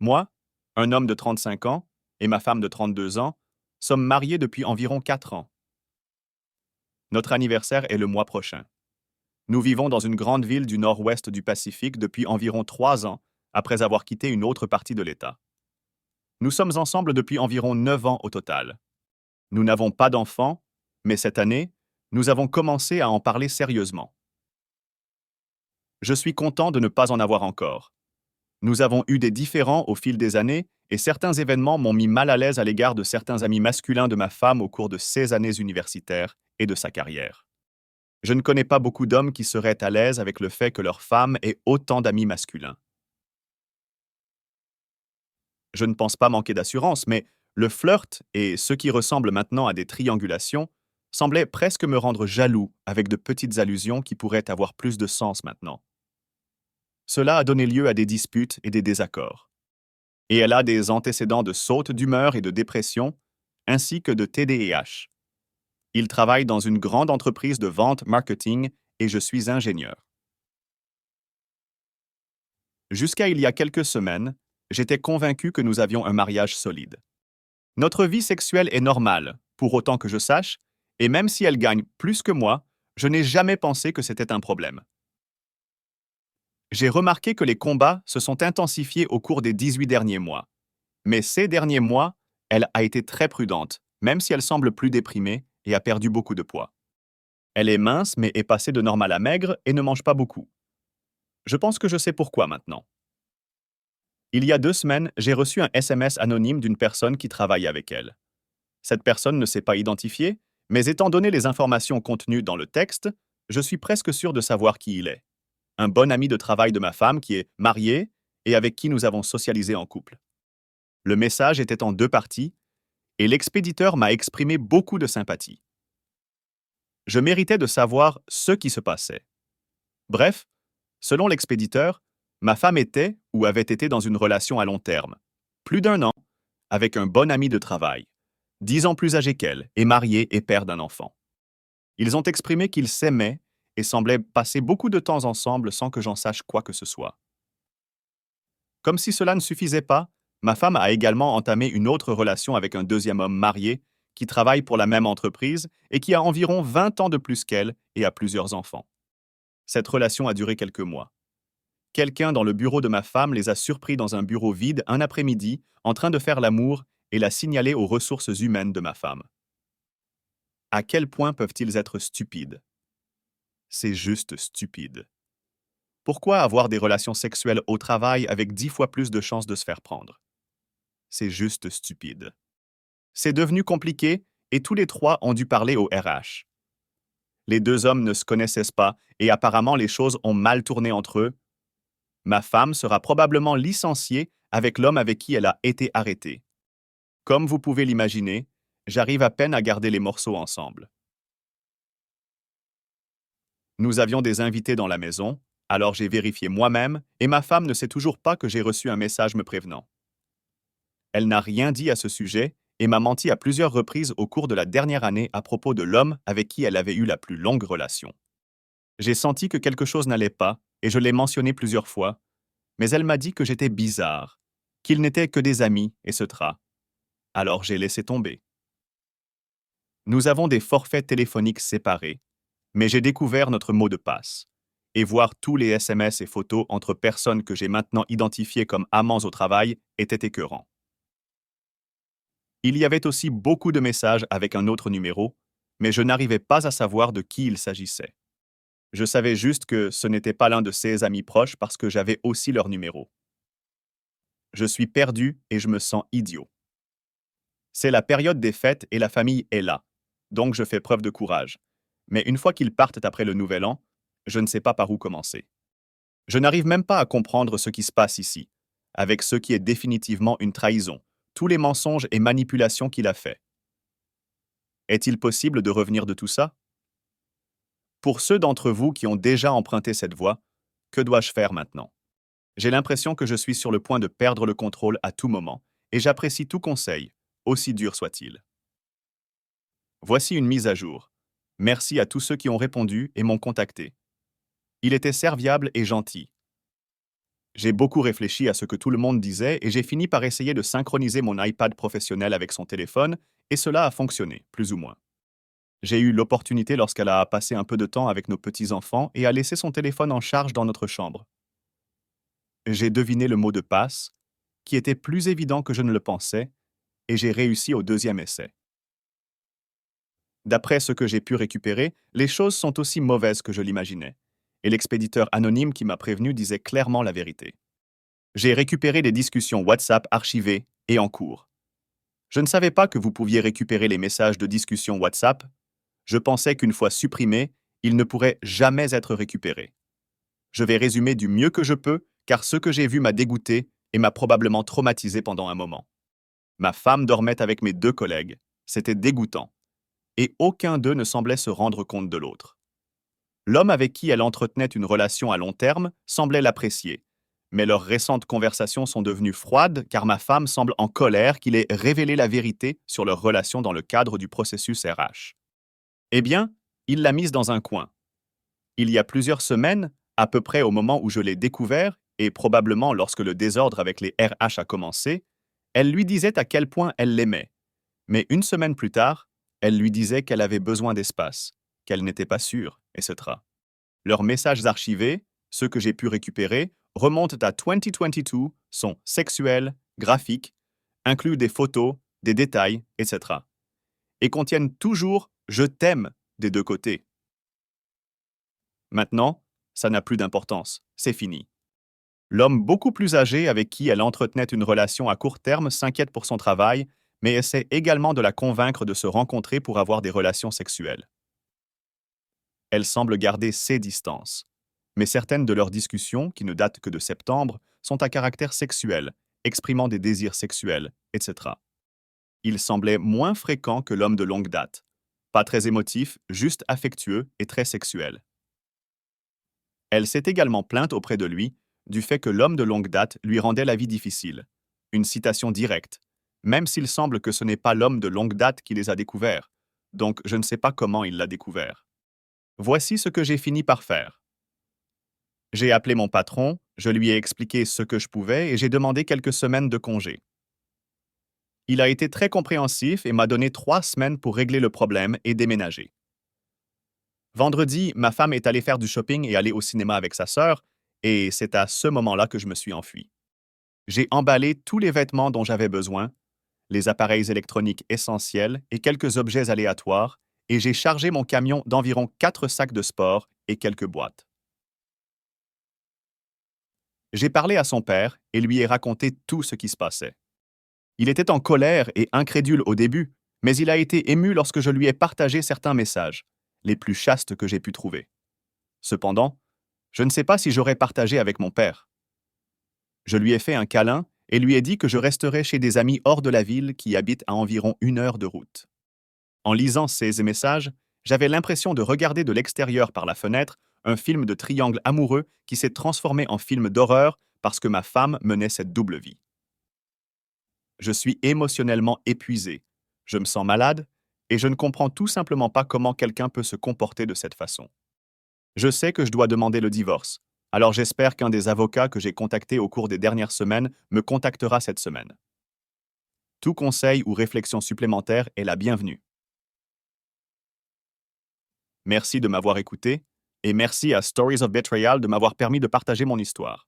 Moi, un homme de 35 ans, et ma femme de 32 ans, sommes mariés depuis environ 4 ans. Notre anniversaire est le mois prochain. Nous vivons dans une grande ville du nord-ouest du Pacifique depuis environ 3 ans, après avoir quitté une autre partie de l'État. Nous sommes ensemble depuis environ 9 ans au total. Nous n'avons pas d'enfants, mais cette année, nous avons commencé à en parler sérieusement. Je suis content de ne pas en avoir encore. Nous avons eu des différends au fil des années et certains événements m'ont mis mal à l'aise à l'égard de certains amis masculins de ma femme au cours de ses années universitaires et de sa carrière. Je ne connais pas beaucoup d'hommes qui seraient à l'aise avec le fait que leur femme ait autant d'amis masculins. Je ne pense pas manquer d'assurance, mais le flirt et ce qui ressemble maintenant à des triangulations semblaient presque me rendre jaloux avec de petites allusions qui pourraient avoir plus de sens maintenant. Cela a donné lieu à des disputes et des désaccords. Et elle a des antécédents de sautes d'humeur et de dépression, ainsi que de TDAH. Il travaille dans une grande entreprise de vente marketing et je suis ingénieur. Jusqu'à il y a quelques semaines, j'étais convaincu que nous avions un mariage solide. Notre vie sexuelle est normale, pour autant que je sache, et même si elle gagne plus que moi, je n'ai jamais pensé que c'était un problème. J'ai remarqué que les combats se sont intensifiés au cours des 18 derniers mois. Mais ces derniers mois, elle a été très prudente, même si elle semble plus déprimée et a perdu beaucoup de poids. Elle est mince mais est passée de normal à maigre et ne mange pas beaucoup. Je pense que je sais pourquoi maintenant. Il y a 2 semaines, j'ai reçu un SMS anonyme d'une personne qui travaille avec elle. Cette personne ne s'est pas identifiée, mais étant donné les informations contenues dans le texte, je suis presque sûr de savoir qui il est. Un bon ami de travail de ma femme qui est marié et avec qui nous avons socialisé en couple. Le message était en 2 parties et l'expéditeur m'a exprimé beaucoup de sympathie. Je méritais de savoir ce qui se passait. Bref, selon l'expéditeur, ma femme était ou avait été dans une relation à long terme, plus d'1 an, avec un bon ami de travail, 10 ans plus âgé qu'elle et marié et père d'un enfant. Ils ont exprimé qu'ils s'aimaient et semblaient passer beaucoup de temps ensemble sans que j'en sache quoi que ce soit. Comme si cela ne suffisait pas, ma femme a également entamé une autre relation avec un deuxième homme marié qui travaille pour la même entreprise et qui a environ 20 ans de plus qu'elle et a plusieurs enfants. Cette relation a duré quelques mois. Quelqu'un dans le bureau de ma femme les a surpris dans un bureau vide un après-midi en train de faire l'amour et l'a signalé aux ressources humaines de ma femme. À quel point peuvent-ils être stupides? C'est juste stupide. Pourquoi avoir des relations sexuelles au travail avec 10 fois plus de chances de se faire prendre? C'est juste stupide. C'est devenu compliqué et tous les 3 ont dû parler au RH. Les 2 hommes ne se connaissaient pas et apparemment les choses ont mal tourné entre eux. Ma femme sera probablement licenciée avec l'homme avec qui elle a été arrêtée. Comme vous pouvez l'imaginer, j'arrive à peine à garder les morceaux ensemble. Nous avions des invités dans la maison, alors j'ai vérifié moi-même et ma femme ne sait toujours pas que j'ai reçu un message me prévenant. Elle n'a rien dit à ce sujet et m'a menti à plusieurs reprises au cours de la dernière année à propos de l'homme avec qui elle avait eu la plus longue relation. J'ai senti que quelque chose n'allait pas et je l'ai mentionné plusieurs fois, mais elle m'a dit que j'étais bizarre, qu'ils n'étaient que des amis, etc. Alors j'ai laissé tomber. Nous avons des forfaits téléphoniques séparés, mais j'ai découvert notre mot de passe. Et voir tous les SMS et photos entre personnes que j'ai maintenant identifiées comme amants au travail était écœurant. Il y avait aussi beaucoup de messages avec un autre numéro, mais je n'arrivais pas à savoir de qui il s'agissait. Je savais juste que ce n'était pas l'un de ses amis proches parce que j'avais aussi leur numéro. Je suis perdu et je me sens idiot. C'est la période des fêtes et la famille est là, donc je fais preuve de courage. Mais une fois qu'ils partent après le nouvel an, je ne sais pas par où commencer. Je n'arrive même pas à comprendre ce qui se passe ici, avec ce qui est définitivement une trahison, tous les mensonges et manipulations qu'il a fait. Est-il possible de revenir de tout ça? Pour ceux d'entre vous qui ont déjà emprunté cette voie, que dois-je faire maintenant? J'ai l'impression que je suis sur le point de perdre le contrôle à tout moment, et j'apprécie tout conseil, aussi dur soit-il. Voici une mise à jour. Merci à tous ceux qui ont répondu et m'ont contacté. Il était serviable et gentil. J'ai beaucoup réfléchi à ce que tout le monde disait et j'ai fini par essayer de synchroniser mon iPad professionnel avec son téléphone, et cela a fonctionné, plus ou moins. J'ai eu l'opportunité lorsqu'elle a passé un peu de temps avec nos petits-enfants et a laissé son téléphone en charge dans notre chambre. J'ai deviné le mot de passe, qui était plus évident que je ne le pensais, et j'ai réussi au deuxième essai. D'après ce que j'ai pu récupérer, les choses sont aussi mauvaises que je l'imaginais, et l'expéditeur anonyme qui m'a prévenu disait clairement la vérité. J'ai récupéré des discussions WhatsApp archivées et en cours. Je ne savais pas que vous pouviez récupérer les messages de discussion WhatsApp. Je pensais qu'une fois supprimés, ils ne pourraient jamais être récupérés. Je vais résumer du mieux que je peux, car ce que j'ai vu m'a dégoûté et m'a probablement traumatisé pendant un moment. Ma femme dormait avec mes deux collègues. C'était dégoûtant. Et aucun d'eux ne semblait se rendre compte de l'autre. L'homme avec qui elle entretenait une relation à long terme semblait l'apprécier. Mais leurs récentes conversations sont devenues froides car ma femme semble en colère qu'il ait révélé la vérité sur leur relation dans le cadre du processus RH. Eh bien, il l'a mise dans un coin. Il y a plusieurs semaines, à peu près au moment où je l'ai découvert, et probablement lorsque le désordre avec les RH a commencé, elle lui disait à quel point elle l'aimait. Mais une semaine plus tard, elle lui disait qu'elle avait besoin d'espace, qu'elle n'était pas sûre, etc. Leurs messages archivés, ceux que j'ai pu récupérer, remontent à 2022, sont sexuels, graphiques, incluent des photos, des détails, etc. Et contiennent toujours «je t'aime» des deux côtés. Maintenant, ça n'a plus d'importance, c'est fini. L'homme beaucoup plus âgé avec qui elle entretenait une relation à court terme s'inquiète pour son travail, mais essaie également de la convaincre de se rencontrer pour avoir des relations sexuelles. Elle semble garder ses distances. Mais certaines de leurs discussions, qui ne datent que de septembre, sont à caractère sexuel, exprimant des désirs sexuels, etc. Il semblait moins fréquent que l'homme de longue date. Pas très émotif, juste affectueux et très sexuel. Elle s'est également plainte auprès de lui du fait que l'homme de longue date lui rendait la vie difficile. Une citation directe, même s'il semble que ce n'est pas l'homme de longue date qui les a découverts, donc je ne sais pas comment il l'a découvert. Voici ce que j'ai fini par faire. J'ai appelé mon patron, je lui ai expliqué ce que je pouvais et j'ai demandé quelques semaines de congé. Il a été très compréhensif et m'a donné 3 semaines pour régler le problème et déménager. Vendredi, ma femme est allée faire du shopping et aller au cinéma avec sa sœur, et c'est à ce moment-là que je me suis enfui. J'ai emballé tous les vêtements dont j'avais besoin, les appareils électroniques essentiels et quelques objets aléatoires, et j'ai chargé mon camion d'environ 4 sacs de sport et quelques boîtes. J'ai parlé à son père et lui ai raconté tout ce qui se passait. Il était en colère et incrédule au début, mais il a été ému lorsque je lui ai partagé certains messages, les plus chastes que j'ai pu trouver. Cependant, je ne sais pas si j'aurais partagé avec mon père. Je lui ai fait un câlin et lui ai dit que je resterais chez des amis hors de la ville qui habitent à environ 1 heure de route. En lisant ces messages, j'avais l'impression de regarder de l'extérieur par la fenêtre un film de triangle amoureux qui s'est transformé en film d'horreur parce que ma femme menait cette double vie. Je suis émotionnellement épuisé, je me sens malade et je ne comprends tout simplement pas comment quelqu'un peut se comporter de cette façon. Je sais que je dois demander le divorce, alors j'espère qu'un des avocats que j'ai contactés au cours des dernières semaines me contactera cette semaine. Tout conseil ou réflexion supplémentaire est la bienvenue. Merci de m'avoir écouté et merci à Stories of Betrayal de m'avoir permis de partager mon histoire.